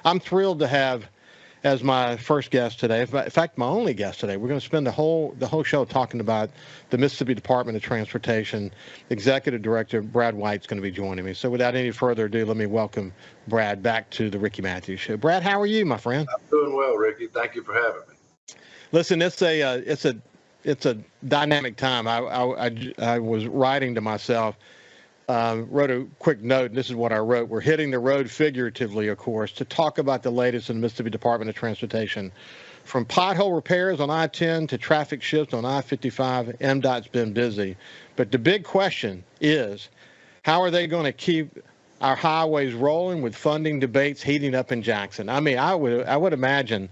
I'm thrilled to have as my first guest today, in fact, my only guest today. We're going to spend the whole show talking about the Mississippi Department of Transportation. Executive Director Brad White's going to be joining me. So without any further ado, let me welcome Brad back to the Ricky Mathews Show. Brad, how are you, my friend? I'm doing well, Ricky. Thank you for having me. Listen, it's a dynamic time. I was writing to myself. Wrote a quick note, and this is what I wrote. We're hitting the road figuratively, of course, to talk about the latest in the Mississippi Department of Transportation. From pothole repairs on I-10 to traffic shifts on I-55, MDOT's been busy. But the big question is, how are they going to keep our highways rolling with funding debates heating up in Jackson? I mean, I would imagine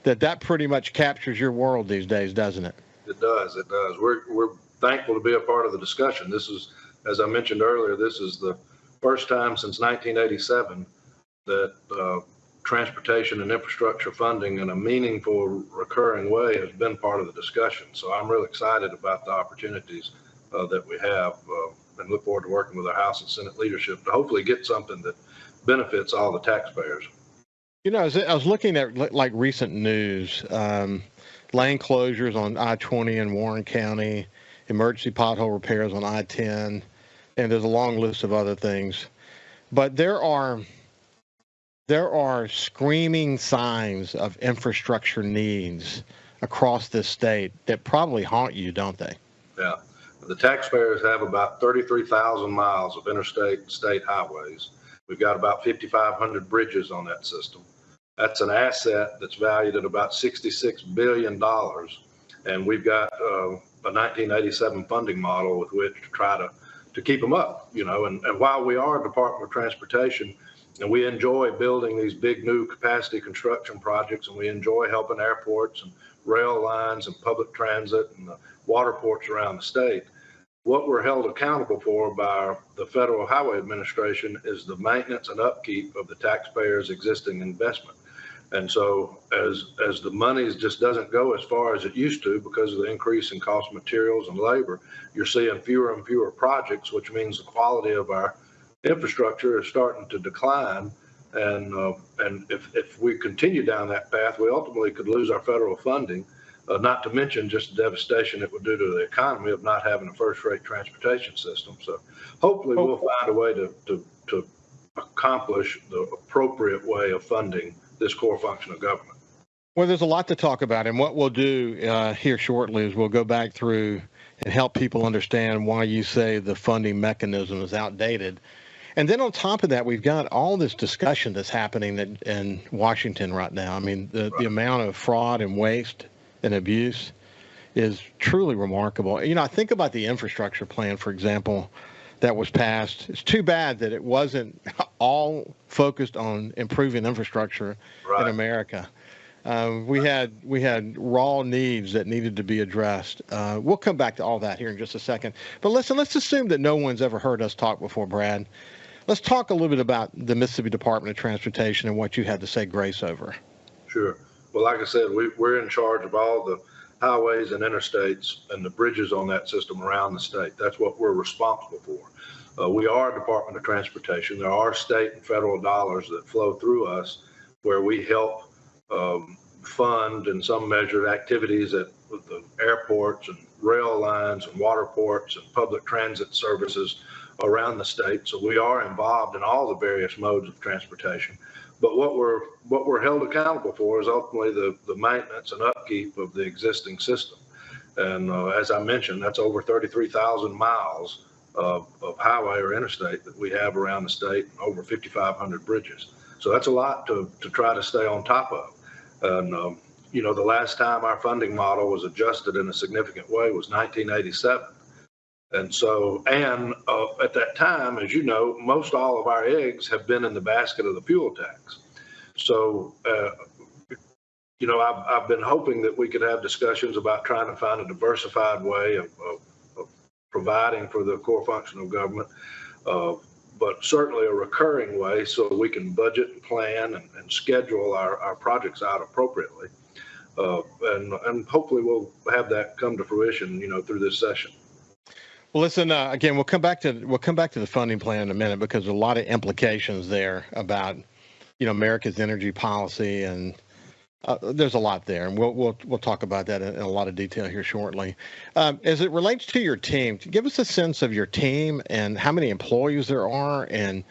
that pretty much captures your world these days, doesn't it? It does. It does. We're thankful to be a part of the discussion. This is, as I mentioned earlier, this is the first time since 1987 that transportation and infrastructure funding in a meaningful, recurring way has been part of the discussion. So I'm really excited about the opportunities that we have and look forward to working with our House and Senate leadership to hopefully get something that benefits all the taxpayers. You know, I was looking at like recent news, lane closures on I-20 in Warren County, emergency pothole repairs on I-10, and there's a long list of other things. But there are screaming signs of infrastructure needs across this state that probably haunt you, don't they? Yeah. The taxpayers have about 33,000 miles of interstate and state highways. We've got about 5,500 bridges on that system. That's an asset that's valued at about $66 billion. And we've got a 1987 funding model with which to try to keep them up, you know. And while we are a Department of Transportation and we enjoy building these big new capacity construction projects, and we enjoy helping airports and rail lines and public transit and the water ports around the state, what we're held accountable for by the Federal Highway Administration is the maintenance and upkeep of the taxpayers' existing investment. And so as the money just doesn't go as far as it used to because of the increase in cost of materials and labor, you're seeing fewer and fewer projects, which means the quality of our infrastructure is starting to decline. And if we continue down that path, we ultimately could lose our federal funding, not to mention just the devastation it would do to the economy of not having a first-rate transportation system. So hopefully we'll find a way to accomplish the appropriate way of funding this core function of government. Well, there's a lot to talk about, and what we'll do here shortly is we'll go back through and help people understand why you say the funding mechanism is outdated. And then on top of that, we've got all this discussion that's happening in Washington right now. I mean, the amount of fraud and waste and abuse is truly remarkable. You know, I think about the infrastructure plan, for example, that was passed. It's too bad that it wasn't all focused on improving infrastructure in America. We had raw needs that needed to be addressed. We'll come back to all that here in just a second. But listen, let's assume that no one's ever heard us talk before, Brad. Let's talk a little bit about the Mississippi Department of Transportation and what you had to say grace over. Sure. Well, like I said, we're in charge of all the highways and interstates and the bridges on that system around the state. That's what we're responsible for. We are a Department of Transportation. There are state and federal dollars that flow through us where we help fund in some measure activities at the airports and rail lines and water ports and public transit services around the state. So we are involved in all the various modes of transportation. But what we're held accountable for is ultimately the maintenance and upkeep of the existing system. And as I mentioned, that's over 33,000 miles of highway or interstate that we have around the state, and over 5,500 bridges. So that's a lot to try to stay on top of. And, you know, the last time our funding model was adjusted in a significant way was 1987. And so, at that time, as you know, most all of our eggs have been in the basket of the fuel tax. So, you know, I've been hoping that we could have discussions about trying to find a diversified way of providing for the core function of government, but certainly a recurring way so we can budget and plan and schedule our projects out appropriately. And hopefully we'll have that come to fruition, you know, through this session. Well, listen, again, we'll come back to the funding plan in a minute because there's a lot of implications there about America's energy policy, and there's a lot there, and we'll talk about that in a lot of detail here shortly. As it relates to your team, give us a sense of your team and how many employees there are, and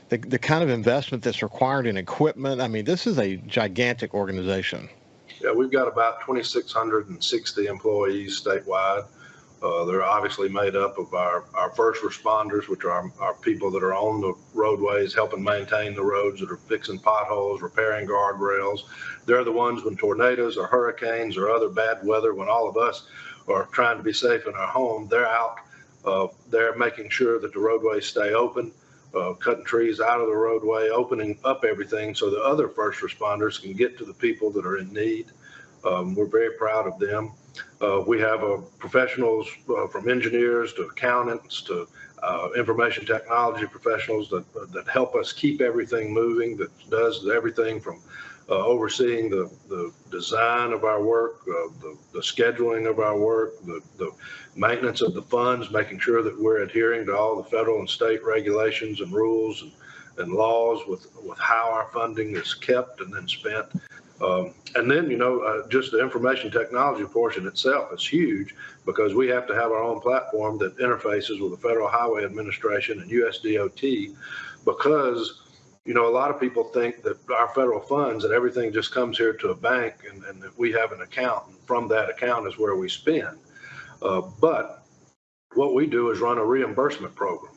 the kind of investment that's required in equipment. I mean, this is a gigantic organization. Yeah, we've got about 2,660 employees statewide. They're obviously made up of our first responders, which are our people that are on the roadways, helping maintain the roads, that are fixing potholes, repairing guardrails. They're the ones when tornadoes or hurricanes or other bad weather, when all of us are trying to be safe in our home, they're out. They're making sure that the roadways stay open, cutting trees out of the roadway, opening up everything so the other first responders can get to the people that are in need. We're very proud of them. We have professionals from engineers to accountants to information technology professionals that help us keep everything moving, that does everything from overseeing the design of our work, the scheduling of our work, the maintenance of the funds, making sure that we're adhering to all the federal and state regulations and rules and laws with how our funding is kept and then spent. And then, just the information technology portion itself is huge, because we have to have our own platform that interfaces with the Federal Highway Administration and USDOT, because, a lot of people think that our federal funds and everything just comes here to a bank and that we have an account, and from that account is where we spend. But what we do is run a reimbursement program.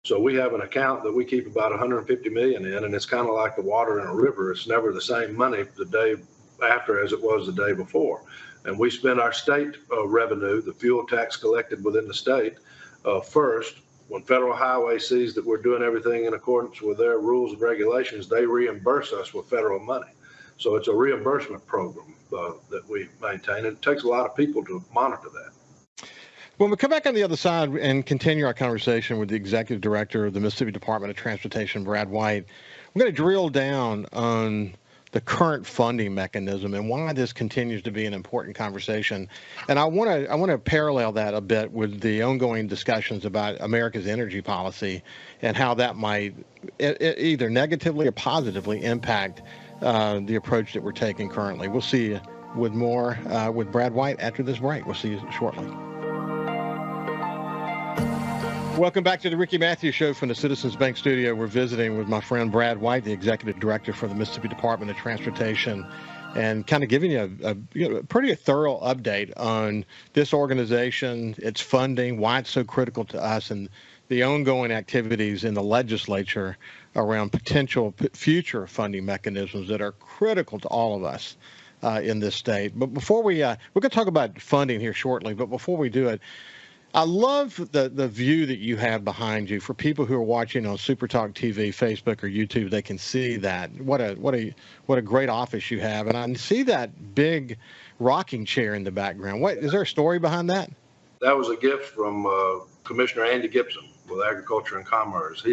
So we have an account that we keep about 150 million in, and it's kind of like the water in a river. It's never the same money the day after as it was the day before. And we spend our state revenue, the fuel tax collected within the state, first. When Federal Highway sees that we're doing everything in accordance with their rules and regulations, they reimburse us with federal money. So it's a reimbursement program that we maintain. And it takes a lot of people to monitor that. When we come back on the other side and continue our conversation with the Executive Director of the Mississippi Department of Transportation, Brad White, we're going to drill down on the current funding mechanism and why this continues to be an important conversation. And I want to parallel that a bit with the ongoing discussions about America's energy policy and how that might either negatively or positively impact the approach that we're taking currently. We'll see you with more with Brad White after this break. We'll see you shortly. Welcome back to the Ricky Mathews Show from the Citizens Bank Studio. We're visiting with my friend Brad White, the Executive Director for the Mississippi Department of Transportation, and kind of giving you a pretty thorough update on this organization, its funding, why it's so critical to us, and the ongoing activities in the legislature around potential future funding mechanisms that are critical to all of us in this state. But before we're going to talk about funding here shortly, but before we do it, I love the view that you have behind you. For people who are watching on SuperTalk TV, Facebook, or YouTube, they can see that. What a great office you have, and I see that big rocking chair in the background. Is there a story behind that? That was a gift from Commissioner Andy Gibson with Agriculture and Commerce.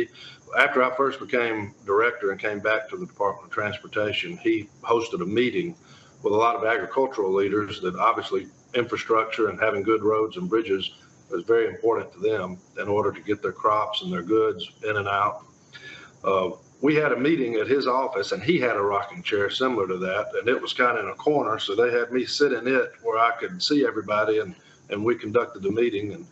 After I first became director and came back to the Department of Transportation, he hosted a meeting with a lot of agricultural leaders that obviously infrastructure and having good roads and bridges is very important to them in order to get their crops and their goods in and out. We had a meeting at his office, and he had a rocking chair similar to that, and it was kind of in a corner, so they had me sit in it where I could see everybody, and we conducted the meeting,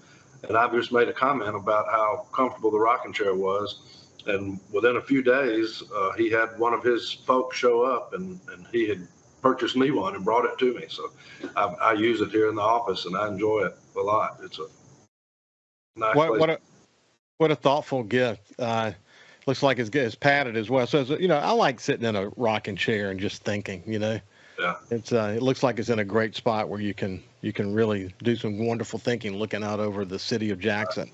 and I just made a comment about how comfortable the rocking chair was, and within a few days, he had one of his folks show up, and he had purchased me one and brought it to me, so I use it here in the office, and I enjoy it a lot. It's a nice place. What a thoughtful gift. Looks like it's padded as well. So, I like sitting in a rocking chair and just thinking, Yeah. It looks like it's in a great spot where you can really do some wonderful thinking looking out over the city of Jackson.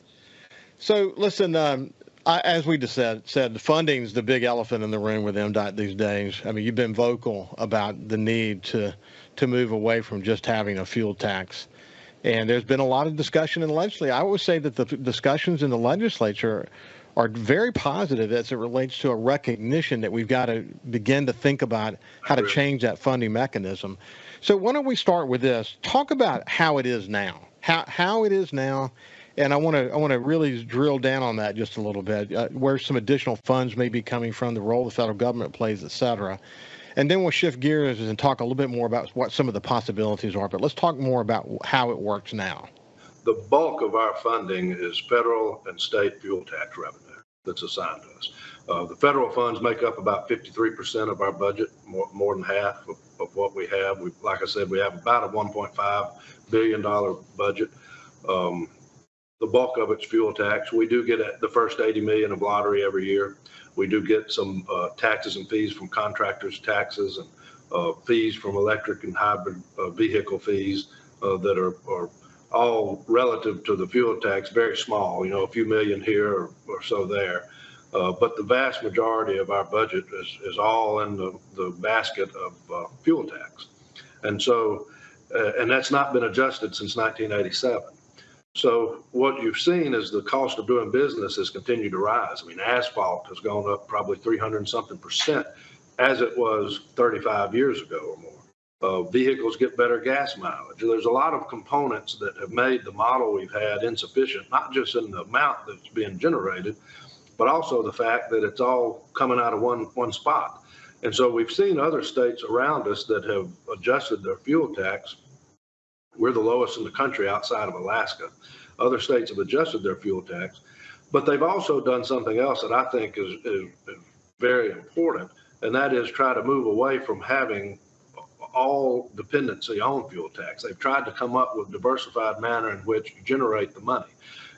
So, listen, as we just said, the funding's the big elephant in the room with MDOT these days. I mean, you've been vocal about the need to move away from just having a fuel tax. And there's been a lot of discussion in the legislature. I would say that the discussions in the legislature are very positive as it relates to a recognition that we've got to begin to think about how to change that funding mechanism. So why don't we start with this? Talk about how it is now, how it is now, And I want to really drill down on that just a little bit, where some additional funds may be coming from, the role the federal government plays, et cetera. And then we'll shift gears and talk a little bit more about what some of the possibilities are. But let's talk more about how it works now. The bulk of our funding is federal and state fuel tax revenue that's assigned to us. The federal funds make up about 53% of our budget, more than half of what we have. Like I said, we have about a $1.5 billion budget. The bulk of it's fuel tax. We do get the first 80 million of lottery every year. We do get some taxes and fees from contractors, taxes and fees from electric and hybrid vehicle fees that are all relative to the fuel tax, very small, a few million here or so there. But the vast majority of our budget is all in the basket of fuel tax. And so, and that's not been adjusted since 1987. So what you've seen is the cost of doing business has continued to rise. I mean, asphalt has gone up probably 300-something% as it was 35 years ago or more. Vehicles get better gas mileage. There's a lot of components that have made the model we've had insufficient, not just in the amount that's being generated, but also the fact that it's all coming out of one spot. And so we've seen other states around us that have adjusted their fuel tax. We're the lowest in the country outside of Alaska. Other states have adjusted their fuel tax, but they've also done something else that I think is very important, and that is try to move away from having all dependency on fuel tax. They've tried to come up with a diversified manner in which to generate the money.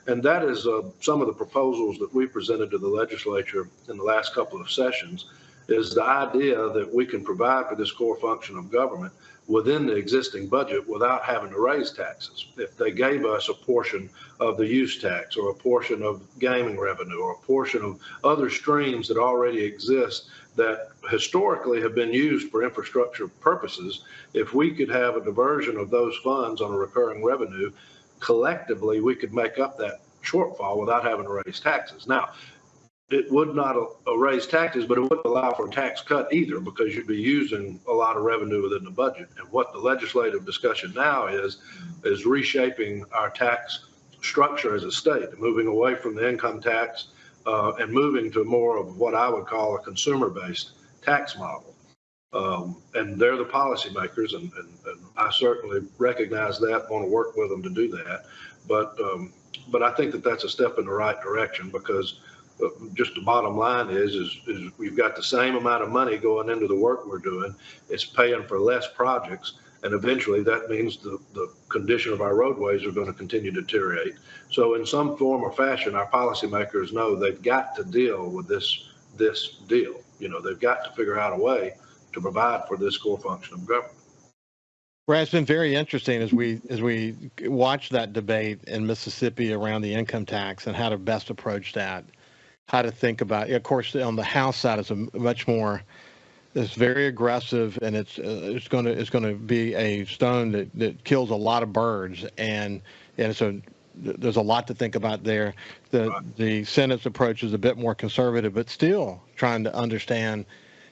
And that is some of the proposals that we presented to the legislature in the last couple of sessions, is the idea that we can provide for this core function of government within the existing budget without having to raise taxes. If they gave us a portion of the use tax or a portion of gaming revenue or a portion of other streams that already exist that historically have been used for infrastructure purposes, if we could have a diversion of those funds on a recurring revenue, collectively we could make up that shortfall without having to raise taxes. Now, it would not raise taxes, but it wouldn't allow for a tax cut either, because you'd be using a lot of revenue within the budget. And what the legislative discussion now is reshaping our tax structure as a state, moving away from the income tax and moving to more of what I would call a consumer-based tax model. And they're the policymakers, and I certainly recognize that, want to work with them to do that. But I think that that's a step in the right direction, because just the bottom line is we've got the same amount of money going into the work we're doing. It's paying for less projects, and eventually that means the condition of our roadways are going to continue to deteriorate. So in some form or fashion, our policymakers know they've got to deal with this deal. They've got to figure out a way to provide for this core function of government. Well, it's been very interesting as we watch that debate in Mississippi around the income tax and how to best approach that. How to think about it. Of course, on the House side, it's very aggressive, and it's going to be a stone that kills a lot of birds, and so there's a lot to think about there. The Senate's approach is a bit more conservative, but still trying to understand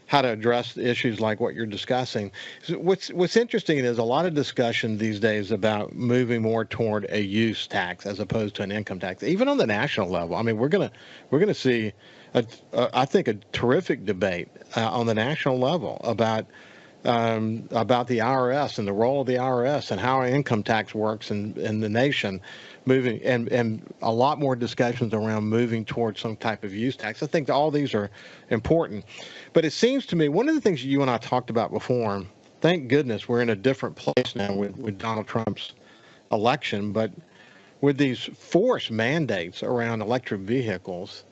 how to address issues like what you're discussing. So what's interesting is a lot of discussion these days about moving more toward a use tax as opposed to an income tax, even on the national level. I mean, we're gonna see, I think, a terrific debate on the national level about the IRS and the role of the IRS and how income tax works in the nation, moving and a lot more discussions around moving towards some type of use tax. I think all these are important, but it seems to me one of the things you and I talked about before, thank goodness we're in a different place now with Donald Trump's election, but with these forced mandates around electric vehicles,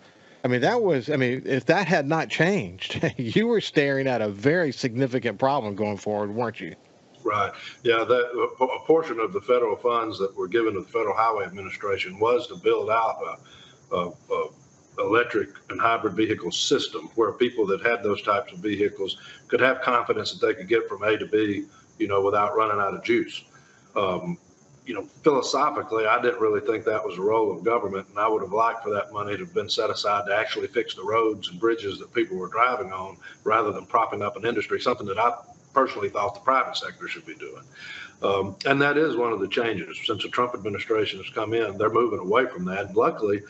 if that had not changed, you were staring at a very significant problem going forward, weren't you? Right. Yeah, a portion of the federal funds that were given to the Federal Highway Administration was to build out a electric and hybrid vehicle system where people that had those types of vehicles could have confidence that they could get from A to B, without running out of juice. Philosophically, I didn't really think that was the role of government, and I would have liked for that money to have been set aside to actually fix the roads and bridges that people were driving on, rather than propping up an industry, something that I personally thought the private sector should be doing. And that is one of the changes. Since the Trump administration has come in, they're moving away from that. And luckily,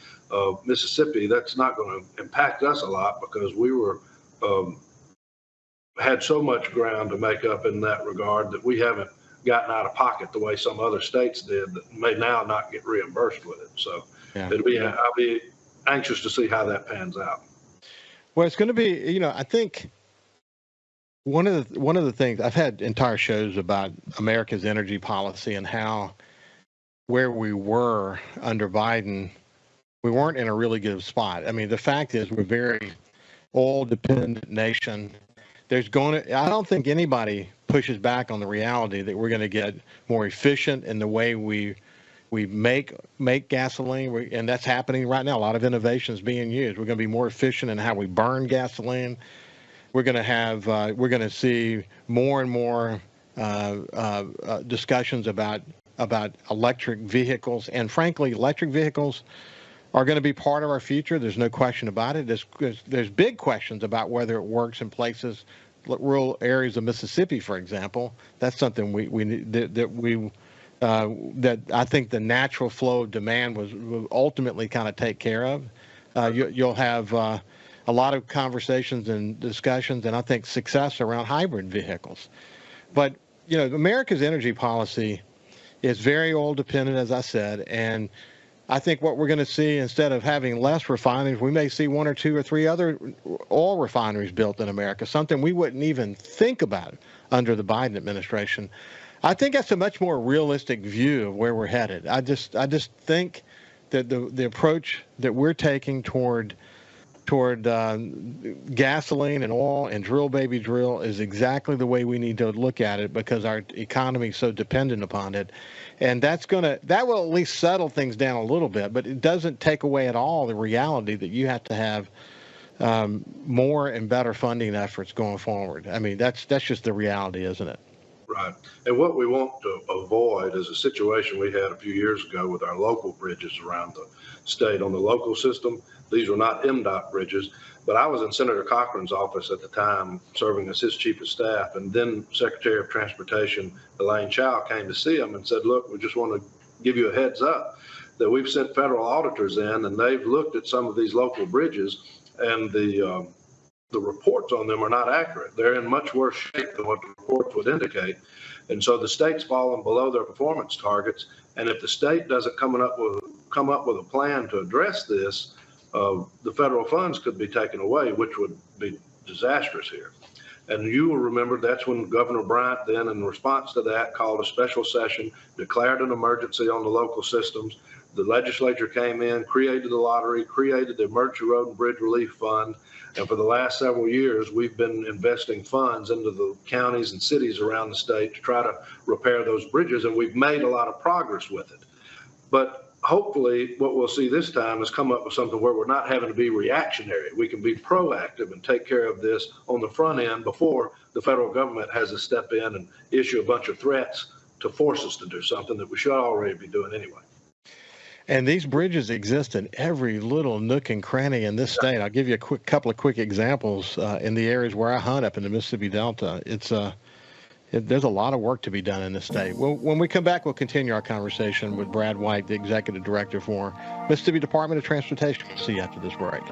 Mississippi, that's not going to impact us a lot because we were had so much ground to make up in that regard that we haven't gotten out of pocket the way some other states did that may now not get reimbursed with it. So I'll be anxious to see how that pans out. Well, it's going to be, I think one of the things, I've had entire shows about America's energy policy and how where we were under Biden, we weren't in a really good spot. I mean, the fact is we're a very oil-dependent nation. I don't think anybody pushes back on the reality that we're going to get more efficient in the way we make gasoline, and that's happening right now. A lot of innovation is being used. We're going to be more efficient in how we burn gasoline. We're going to see more and more discussions about electric vehicles, and frankly, electric vehicles are going to be part of our future. There's no question about it. There's big questions about whether it works in places, rural areas of Mississippi, for example. That's something that I think the natural flow of demand will ultimately kind of take care of. You'll have a lot of conversations and discussions, and I think success around hybrid vehicles. But America's energy policy is very oil dependent, as I said, and I think what we're going to see, instead of having less refineries, we may see 1 or 2 or 3 other oil refineries built in America, something we wouldn't even think about under the Biden administration. I think that's a much more realistic view of where we're headed. I just think that the approach that we're taking toward gasoline and oil and drill baby drill is exactly the way we need to look at it, because our economy is so dependent upon it. And that will at least settle things down a little bit, but it doesn't take away at all the reality that you have to have more and better funding efforts going forward. I mean, that's just the reality, isn't it? Right. And what we want to avoid is a situation we had a few years ago with our local bridges around the state on the local system. These were not MDOT bridges, but I was in Senator Cochran's office at the time serving as his chief of staff, and then Secretary of Transportation Elaine Chao came to see him and said, look, we just want to give you a heads up that we've sent federal auditors in, and they've looked at some of these local bridges, and the reports on them are not accurate. They're in much worse shape than what the reports would indicate. And so the state's fallen below their performance targets. And if the state doesn't come up with a plan to address this, the federal funds could be taken away, which would be disastrous here. And you will remember that's when Governor Bryant then, in response to that, called a special session, declared an emergency on the local systems. The legislature came in, created the lottery, created the Emergency Road and Bridge Relief Fund. And for the last several years, we've been investing funds into the counties and cities around the state to try to repair those bridges. And we've made a lot of progress with it. But hopefully what we'll see this time is come up with something where we're not having to be reactionary. We can be proactive and take care of this on the front end before the federal government has to step in and issue a bunch of threats to force us to do something that we should already be doing anyway. And these bridges exist in every little nook and cranny in this state. I'll give you a couple of quick examples in the areas where I hunt up in the Mississippi Delta. There's a lot of work to be done in this state. Well, when we come back, we'll continue our conversation with Brad White, the Executive Director for Mississippi Department of Transportation. We'll see you after this break.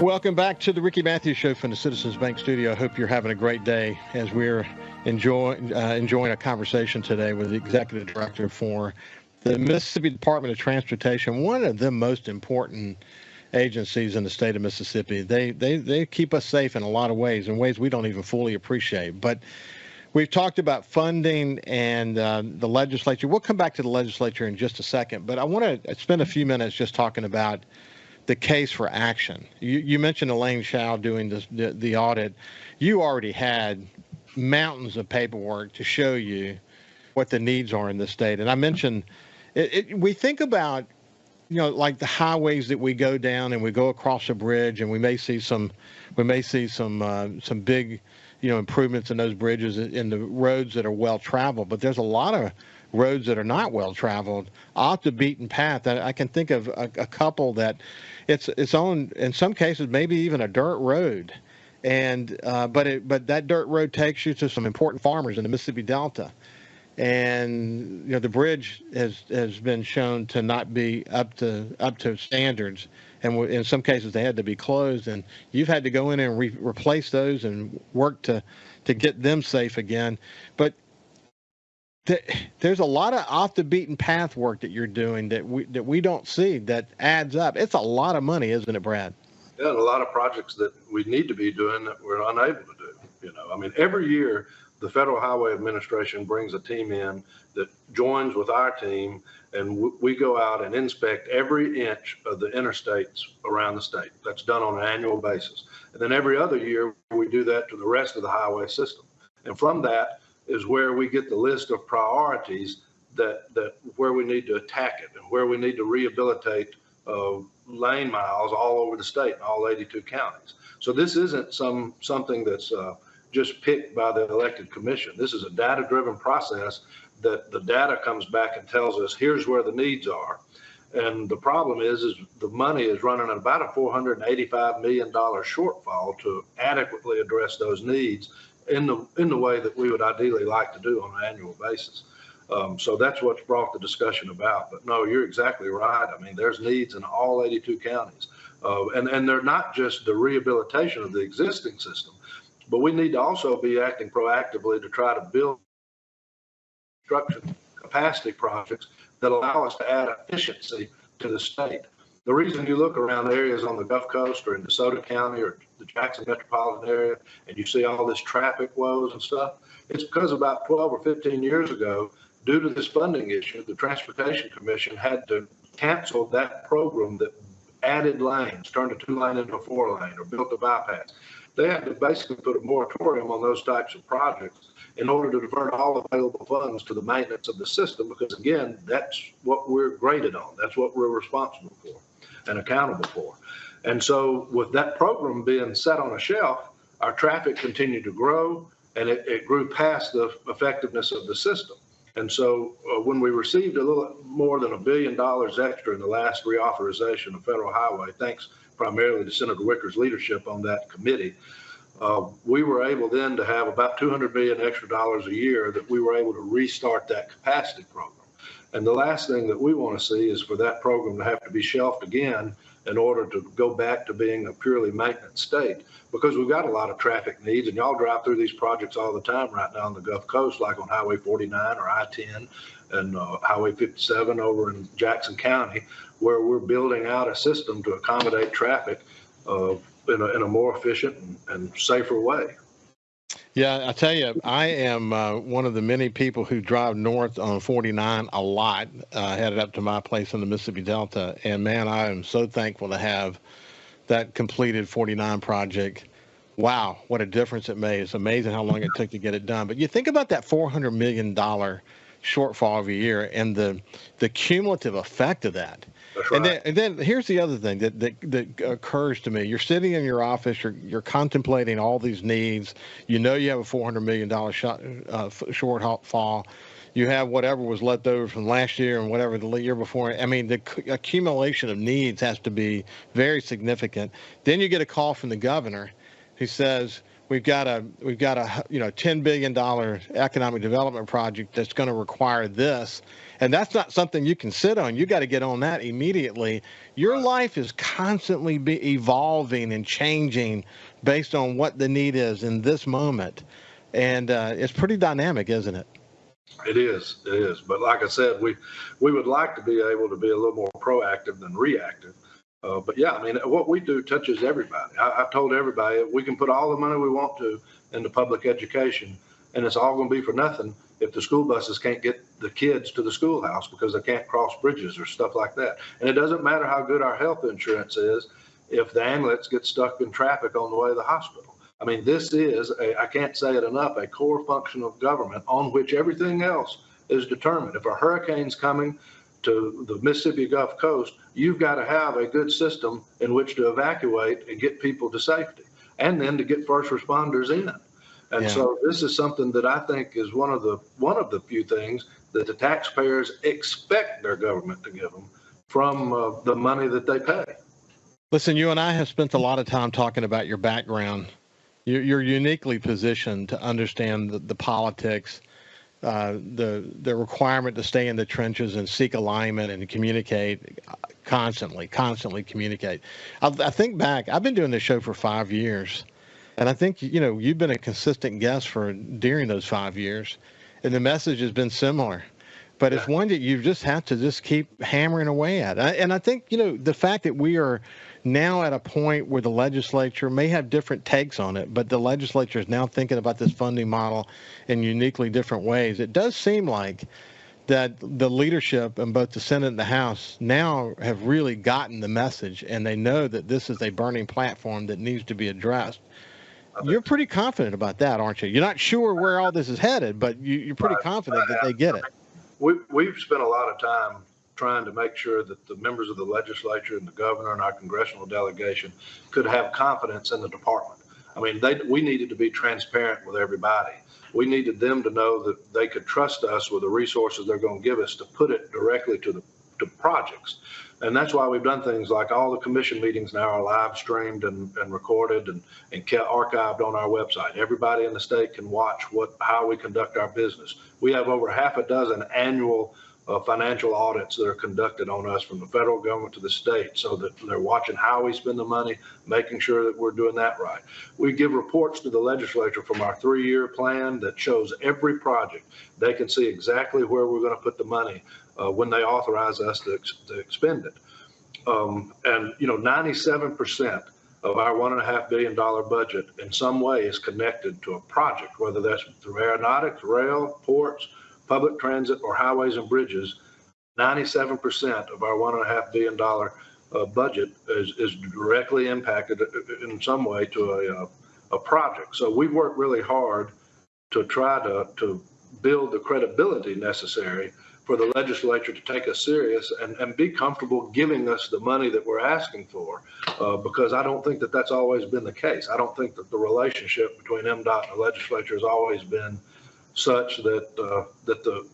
Welcome back to the Ricky Mathews Show from the Citizens Bank Studio. I hope you're having a great day as we're enjoying a conversation today with the Executive Director for the Mississippi Department of Transportation, one of the most important agencies in the state of Mississippi. They keep us safe in a lot of ways, in ways we don't even fully appreciate. But we've talked about funding and the legislature. We'll come back to the legislature in just a second, but I want to spend a few minutes just talking about the case for action. You mentioned Elaine Chao doing the audit. You already had mountains of paperwork to show you what the needs are in the state. And I mentioned, we think about, like the highways that we go down and we go across a bridge, and we may see some big, improvements in those bridges in the roads that are well traveled. But there's a lot of roads that are not well traveled, off the beaten path. I can think of a couple that it's on, in some cases, maybe even a dirt road. And but that dirt road takes you to some important farmers in the Mississippi Delta. And the bridge has been shown to not be up to standards, and in some cases they had to be closed. And you've had to go in and replace those and work to get them safe again. But there's a lot of off the beaten path work that you're doing that we don't see that adds up. It's a lot of money, isn't it, Brad? Yeah, and a lot of projects that we need to be doing that we're unable to do. I mean, every year the Federal Highway Administration brings a team in that joins with our team, and we go out and inspect every inch of the interstates around the state. That's done on an annual basis. And then every other year we do that to the rest of the highway system. And from that is where we get the list of priorities that where we need to attack it and where we need to rehabilitate lane miles all over the state in all 82 counties. So this isn't something that's just picked by the elected commission. This is a data-driven process that the data comes back and tells us here's where the needs are. And the problem is the money is running at about a $485 million shortfall to adequately address those needs in the way that we would ideally like to do on an annual basis. So that's what's brought the discussion about. But no, you're exactly right. I mean, there's needs in all 82 counties. And they're not just the rehabilitation of the existing system, but we need to also be acting proactively to try to build construction capacity projects that allow us to add efficiency to the state. The reason you look around areas on the Gulf Coast or in DeSoto County or the Jackson metropolitan area and you see all this traffic woes and stuff, it's because about 12 or 15 years ago, due to this funding issue, the Transportation Commission had to cancel that program that added lanes, turned a 2-lane into a 4-lane or built a bypass. They had to basically put a moratorium on those types of projects in order to divert all available funds to the maintenance of the system, because again, that's what we're graded on. That's what we're responsible for and accountable for. And so with that program being set on a shelf, our traffic continued to grow, and it grew past the effectiveness of the system. And so when we received a little more than $1 billion extra in the last reauthorization of federal highway, thanks primarily to Senator Wicker's leadership on that committee, we were able then to have about $200 million extra dollars a year that we were able to restart that capacity program. And the last thing that we want to see is for that program to have to be shelved again in order to go back to being a purely maintenance state, because we've got a lot of traffic needs, and y'all drive through these projects all the time right now on the Gulf Coast, like on Highway 49 or I-10 and Highway 57 over in Jackson County, where we're building out a system to accommodate traffic in a more efficient and safer way. Yeah, I tell you, I am one of the many people who drive north on 49 a lot, headed up to my place in the Mississippi Delta. And man, I am so thankful to have that completed 49 project. Wow, what a difference it made. It's amazing how long it took to get it done. But you think about that $400 million shortfall every year and the cumulative effect of that. That's right. And then here's the other thing that occurs to me. You're sitting in your office, you're contemplating all these needs. You know you have a $400 million shortfall. You have whatever was left over from last year and whatever the year before. I mean, the accumulation of needs has to be very significant. Then you get a call from the governor who says, we've got a $10 billion economic development project that's going to require this. And that's not something you can sit on. You got to get on that immediately. Your life is constantly evolving and changing based on what the need is in this moment. And it's pretty dynamic, isn't it? It is. But like I said, we would like to be able to be a little more proactive than reactive. But yeah, I mean, what we do touches everybody. I've told everybody we can put all the money we want to into public education, and it's all going to be for nothing if the school buses can't get the kids to the schoolhouse because they can't cross bridges or stuff like that. And it doesn't matter how good our health insurance is if the ambulance gets stuck in traffic on the way to the hospital. I mean, this is, I can't say it enough, a core function of government on which everything else is determined. If a hurricane's coming to the Mississippi Gulf Coast, you've got to have a good system in which to evacuate and get people to safety, and then to get first responders in. And so this is something that I think is one of the few things that the taxpayers expect their government to give them from the money that they pay. Listen, you and I have spent a lot of time talking about your background You're uniquely positioned to understand the politics, the requirement to stay in the trenches and seek alignment and communicate constantly communicate. I think back, I've been doing this show for 5 years, and I think, you've been a consistent guest during those 5 years, and the message has been similar. But it's one that you just have to just keep hammering away at. And I think, the fact that we are now at a point where the legislature may have different takes on it, but the legislature is now thinking about this funding model in uniquely different ways. It does seem like that the leadership in both the Senate and the House now have really gotten the message, and they know that this is a burning platform that needs to be addressed. You're pretty confident about that, aren't you? You're not sure where all this is headed, but you're pretty confident that they get it. We've spent a lot of time trying to make sure that the members of the legislature and the governor and our congressional delegation could have confidence in the department. I mean, we needed to be transparent with everybody. We needed them to know that they could trust us with the resources they're going to give us to put it directly to projects. And that's why we've done things like all the commission meetings now are live streamed and recorded and archived on our website. Everybody in the state can watch how we conduct our business. We have over half a dozen annual financial audits that are conducted on us from the federal government to the state, so that they're watching how we spend the money, making sure that we're doing that right. We give reports to the legislature from our 3-year plan that shows every project. They can see exactly where we're going to put the money when they authorize us to expend it. And 97% of our $1.5 billion budget in some way is connected to a project, whether that's through aeronautics, rail, ports, public transit, or highways and bridges. 97% of our $1.5 billion budget is directly impacted in some way to a project. So we've worked really hard to try to build the credibility necessary for the legislature to take us serious and be comfortable giving us the money that we're asking for, because I don't think that that's always been the case. I don't think that the relationship between MDOT and the legislature has always been such that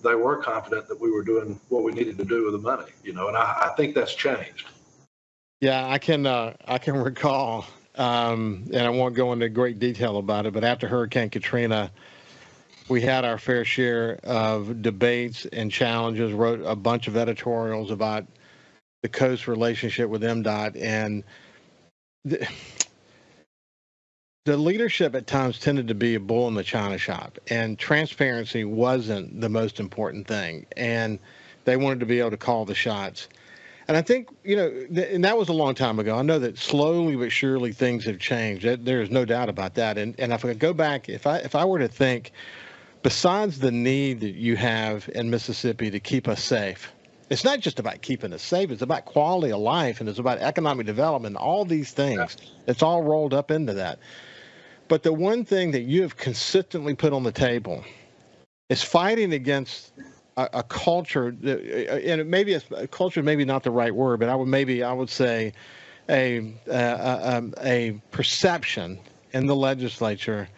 they were confident that we were doing what we needed to do with the money, and I think that's changed. Yeah, I can recall, and I won't go into great detail about it, but after Hurricane Katrina, we had our fair share of debates and challenges, wrote a bunch of editorials about the coast relationship with MDOT, and the leadership at times tended to be a bull in the china shop, and transparency wasn't the most important thing, and they wanted to be able to call the shots. And I think, and that was a long time ago. I know that slowly but surely things have changed. There's no doubt about that. And if I go back, if I were to think, besides the need that you have in Mississippi to keep us safe, it's not just about keeping us safe. It's about quality of life, and it's about economic development, all these things. It's all rolled up into that. But the one thing that you have consistently put on the table is fighting against a culture, and maybe a culture, maybe not the right word, but I would say a perception in the legislature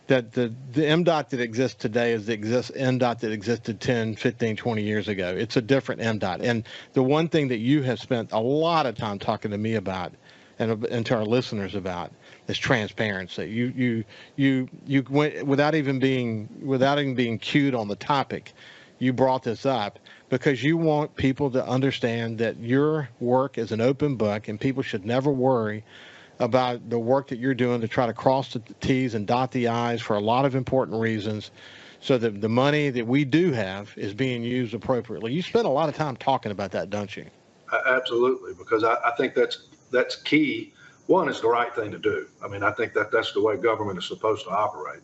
that the MDOT that exists today is the MDOT that existed 10, 15, 20 years ago. It's a different MDOT. And the one thing that you have spent a lot of time talking to me about and to our listeners about is transparency. You went without even being cued on the topic. You brought this up because you want people to understand that your work is an open book, and people should never worry about the work that you're doing to try to cross the T's and dot the I's for a lot of important reasons, so that the money that we do have is being used appropriately. You spend a lot of time talking about that, don't you? Absolutely, because I think that's key. One, it's the right thing to do. I mean, I think that's the way government is supposed to operate.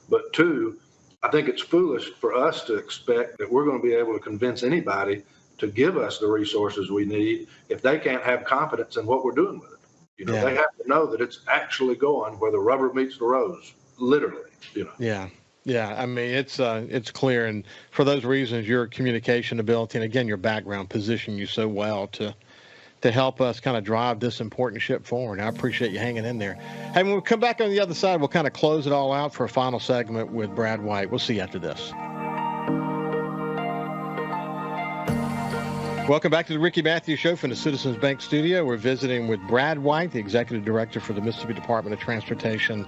But two, I think it's foolish for us to expect that we're going to be able to convince anybody to give us the resources we need if they can't have confidence in what we're doing with it. They have to know that it's actually going where the rubber meets the road, literally. Yeah. I mean, it's clear, and for those reasons, your communication ability and again your background position you so well to help us kind of drive this important ship forward. I appreciate you hanging in there. Hey, when we come back on the other side, we'll kind of close it all out for a final segment with Brad White. We'll see you after this. Welcome back to the Ricky Mathews Show from the Citizens Bank studio. We're visiting with Brad White, the Executive Director for the Mississippi Department of Transportation.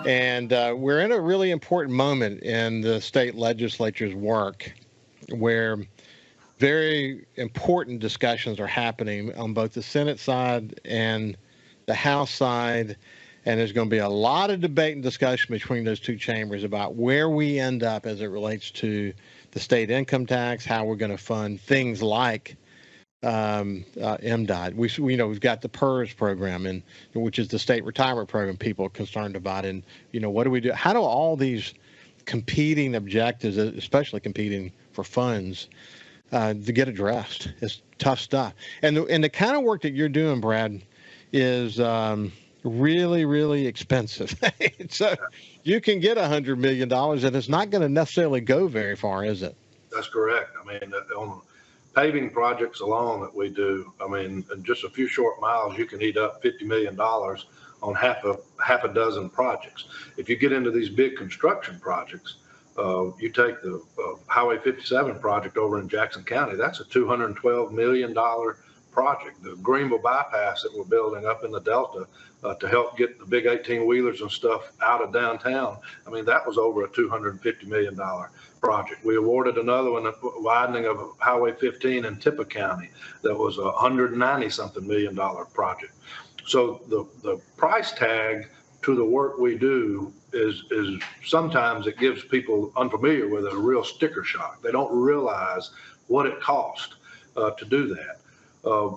And we're in a really important moment in the state legislature's work where very important discussions are happening on both the Senate side and the House side. And there's going to be a lot of debate and discussion between those two chambers about where we end up as it relates to the state income tax, how we're going to fund things like MDOT. We've got the PERS program, and which is the state retirement program people are concerned about. And, what do we do? How do all these competing objectives, especially competing for funds, to get addressed? It's tough stuff. And the kind of work that you're doing, Brad, is really, really expensive. So you can get $100 million, and it's not going to necessarily go very far, is it? That's correct. I mean, on paving projects alone that we do, I mean, in just a few short miles, you can eat up $50 million on half a dozen projects. If you get into these big construction projects, you take the Highway 57 project over in Jackson County, that's a $212 million project. The Greenville bypass that we're building up in the Delta to help get the big 18-wheelers and stuff out of downtown, I mean, that was over a $250 million project. We awarded another one, a widening of Highway 15 in Tippah County, that was a $190-something million project. So the price tag to the work we do is sometimes it gives people unfamiliar with it a real sticker shock. They don't realize what it costs to do that.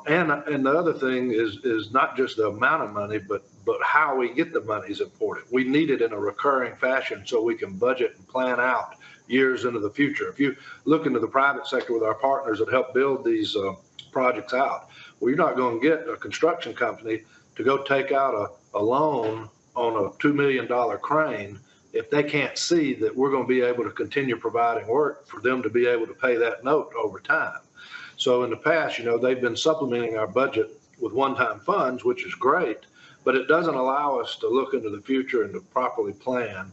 And the other thing is not just the amount of money, but how we get the money is important. We need it in a recurring fashion so we can budget and plan out years into the future. If you look into the private sector with our partners that help build these projects out, well, you're not going to get a construction company to go take out a loan on a $2 million crane if they can't see that we're going to be able to continue providing work for them to be able to pay that note over time. So in the past, they've been supplementing our budget with one-time funds, which is great, but it doesn't allow us to look into the future and to properly plan.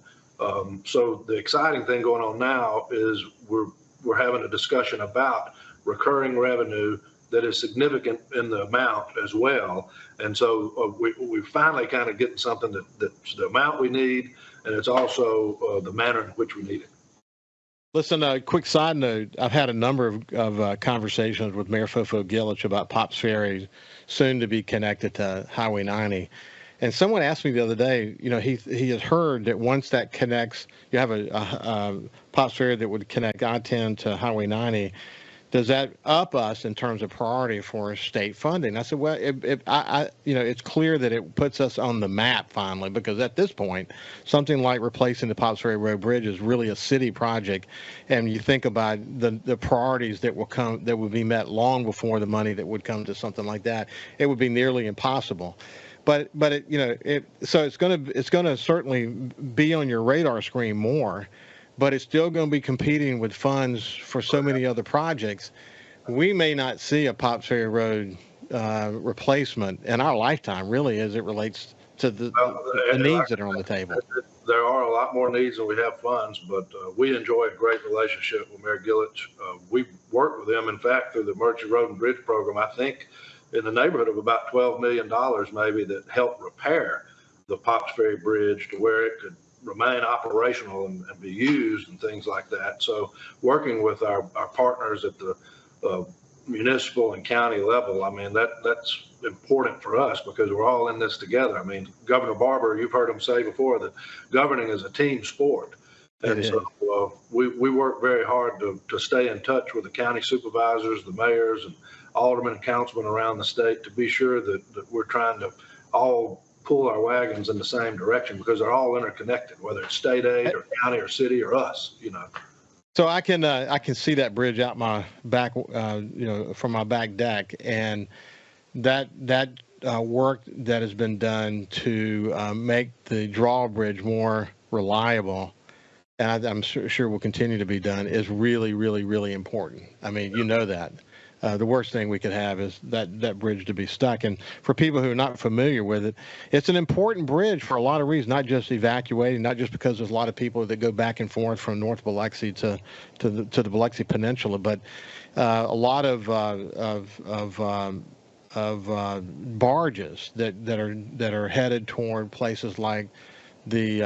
So the exciting thing going on now is we're having a discussion about recurring revenue that is significant in the amount as well. And so we're finally kind of getting something that's the amount we need, and it's also the manner in which we need it. Listen, a quick side note, I've had a number of conversations with Mayor Fofo Gillich about Pops Ferry, soon to be connected to Highway 90. And someone asked me the other day, he has heard that once that connects, you have a Pops Ferry that would connect I-10 to Highway 90. Does that up us in terms of priority for state funding? I said, well, it's clear that it puts us on the map finally, because at this point, something like replacing the Pops Ferry Road Bridge is really a city project, and you think about the priorities that would be met long before the money that would come to something like that, it would be nearly impossible. But so it's going to certainly be on your radar screen more. But it's still going to be competing with funds for so many other projects. We may not see a Pops Ferry Road replacement in our lifetime, really, as it relates to the needs that are on the table. There are a lot more needs than we have funds, but we enjoy a great relationship with Mayor Gillich. We've worked with him, in fact, through the Emergency Road and Bridge Program, I think in the neighborhood of about $12 million maybe, that helped repair the Pops Ferry Bridge to where it could remain operational and be used and things like that. So working with our partners at the municipal and county level, I mean, that's important for us because we're all in this together. I mean, Governor Barber, you've heard him say before that governing is a team sport. And so we work very hard to stay in touch with the county supervisors, the mayors, and aldermen and councilmen around the state to be sure that we're trying to all pull our wagons in the same direction, because they're all interconnected, whether it's state aid or county or city or us, So I can see that bridge out my back, from my back deck, and that work that has been done to make the drawbridge more reliable, and I'm sure will continue to be done, is really, really, really important. I mean, that. The worst thing we could have is that bridge to be stuck. And for people who are not familiar with it, it's an important bridge for a lot of reasons, not just evacuating, not just because there's a lot of people that go back and forth from North Biloxi to the Biloxi Peninsula, but a lot of barges that are headed toward places like the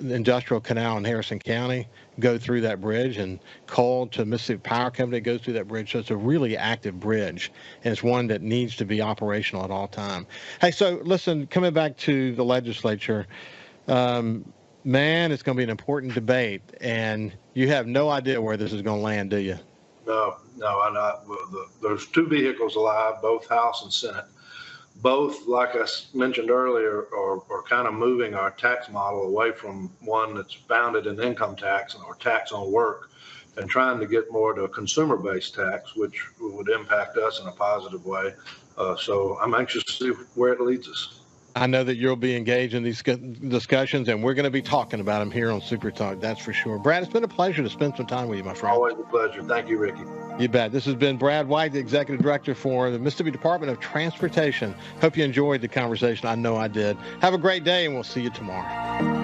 industrial canal in Harrison County go through that bridge, and coal to Mississippi Power Company goes through that bridge. So it's a really active bridge, and it's one that needs to be operational at all time. Hey, so listen, coming back to the legislature, man, it's going to be an important debate, and you have no idea where this is going to land, do you? No, I'm not. There's two vehicles alive, both House and Senate. Both, like I mentioned earlier, are kind of moving our tax model away from one that's founded in income tax or tax on work, and trying to get more to a consumer-based tax, which would impact us in a positive way. So I'm anxious to see where it leads us. I know that you'll be engaged in these discussions, and we're going to be talking about them here on Super Talk. That's for sure. Brad, it's been a pleasure to spend some time with you, my friend. Always a pleasure. Thank you, Ricky. You bet. This has been Brad White, the Executive Director for the Mississippi Department of Transportation. Hope you enjoyed the conversation. I know I did. Have a great day, and we'll see you tomorrow.